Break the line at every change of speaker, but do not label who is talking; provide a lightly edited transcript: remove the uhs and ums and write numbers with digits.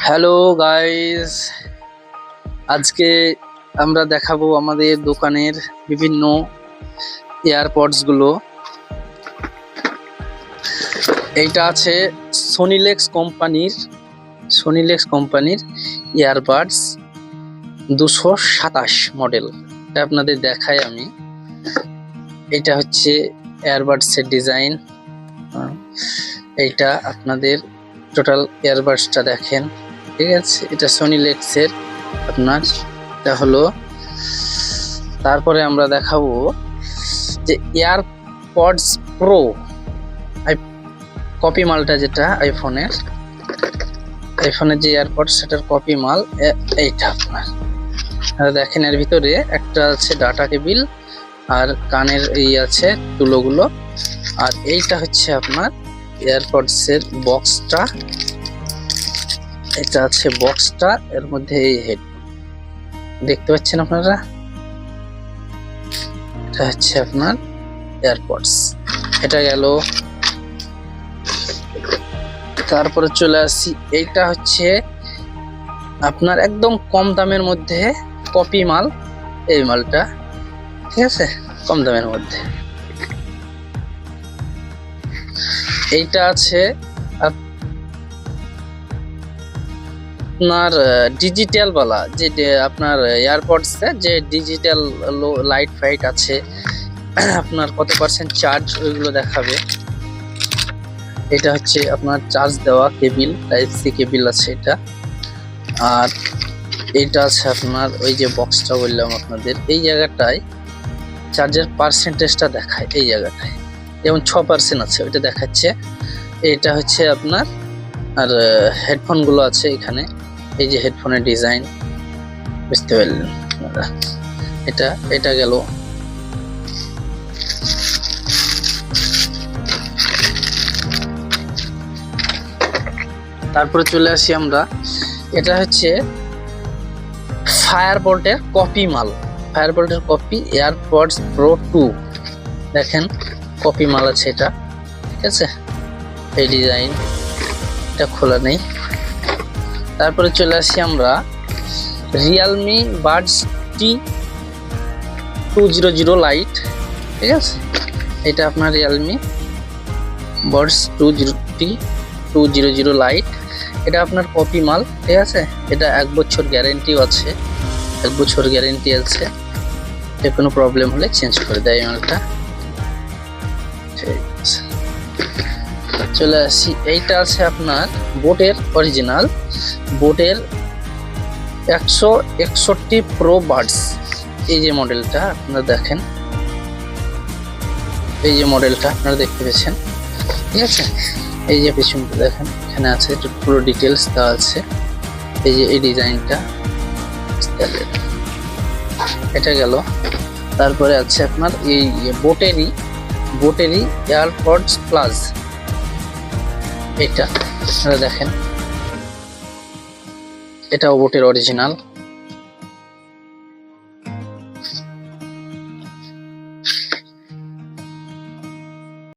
Hello guys, আজকে আমরা দেখাবো আমাদের দোকানের বিভিন্ন এয়ারপডস গুলো। এইটা আছে সোনিলেক্স কোম্পানির ইয়ারবাডস 227 মডেল। এটা আপনাদের দেখাই আমি। এটা হচ্ছে এয়ারবাডসের ডিজাইন। এইটা আপনাদের টোটাল এয়ারবাডসটা দেখেন, ঠিক আছে। এটা সোনিলেক্সের আপনার এটা হলো। তারপরে আমরা দেখাবো যে এয়ারপডস প্রো কপি মালটা, যেটা আইফোনের যে এয়ারপডস সেটার কপি মাল। এইটা আপনার দেখেন, এর ভিতরে একটা আছে ডাটা কেবিল আর কানের আছে তুলোগুলো। আর এইটা হচ্ছে আপনার এয়ারপডস এর বক্সটা। এটা আছে বক্সটা, এর মধ্যে এই হেড দেখতে পাচ্ছেন আপনারা। এটা হচ্ছে আপনার এয়ারপডস। এটা গেল। তারপরে চলে আসি, এইটা হচ্ছে আপনার একদম কম দামের মধ্যে কপি মাল। এই মালটা, ঠিক আছে, কম দামের মধ্যে। এইটা আছে আপনার ডিজিটাল वाला, যে আপনার এয়ারপডস যে ডিজিটাল লাইট ফাইট আছে, আপনার কত পার্সেন্ট চার্জ ওইগুলো দেখাবে। এটা হচ্ছে আপনার চার্জ দেওয়া কেবিল, টাইপ সি কেবিল আছে এটা। আর এইটা আছে আপনার ওই যে বক্সটা বললাম আপনাদের, এই জায়গাটায় চার্জের পার্সেন্টেজটা দেখায়। এই জায়গাটায় যেমন 6% আছে, ওইটা দেখাচ্ছে। এটা হচ্ছে আপনার, আর হেডফোন গুলো আছে এখানে। এই যে হেডফোনের ডিজাইন, বুঝতে পারলেন আপনারা। এটা গেল। তারপরে চলে আসি আমরা, এটা হচ্ছে ফায়ারবোল্টের কপি মাল। ফায়ারবোল্টের কপি এয়ারপডস প্রো 2 দেখেন, কপি মাল আছে এটা, ঠিক আছে। এই ডিজাইন, এটা খোলা নেই। তারপরে চলে আসি আমরা রিয়েলমি বাডস T200 লাইট, ঠিক আছে। এটা আপনার রিয়েলমি বাডস T200 লাইট। এটা আপনার কপি মাল, ঠিক আছে। এটা 1 বছর গ্যারেন্টিও আছে, 1 বছর গ্যারেন্টি আছে। যে কোনো প্রবলেম হলে চেঞ্জ করে দেয় মালটা, ঠিক আছে। চলে আসি, এইটা আছে আপনার বোটের অরিজিনাল, বোটের 161 প্রো বাডস। এই যে মডেলটা আপনারা দেখেন, এই যে মডেলটা আপনারা দেখতে পেয়েছেন, ঠিক আছে। এই যে পিছনটা দেখেন, এখানে আছে পুরো ডিটেলস দেওয়া আছে। এই যে এই ডিজাইনটা, এটা গেল। তারপরে আছে আপনার এই বোটেরই এয়ারপডস প্লাস। এটা আপনারা দেখেন, এটাও বোটের অরিজিনাল।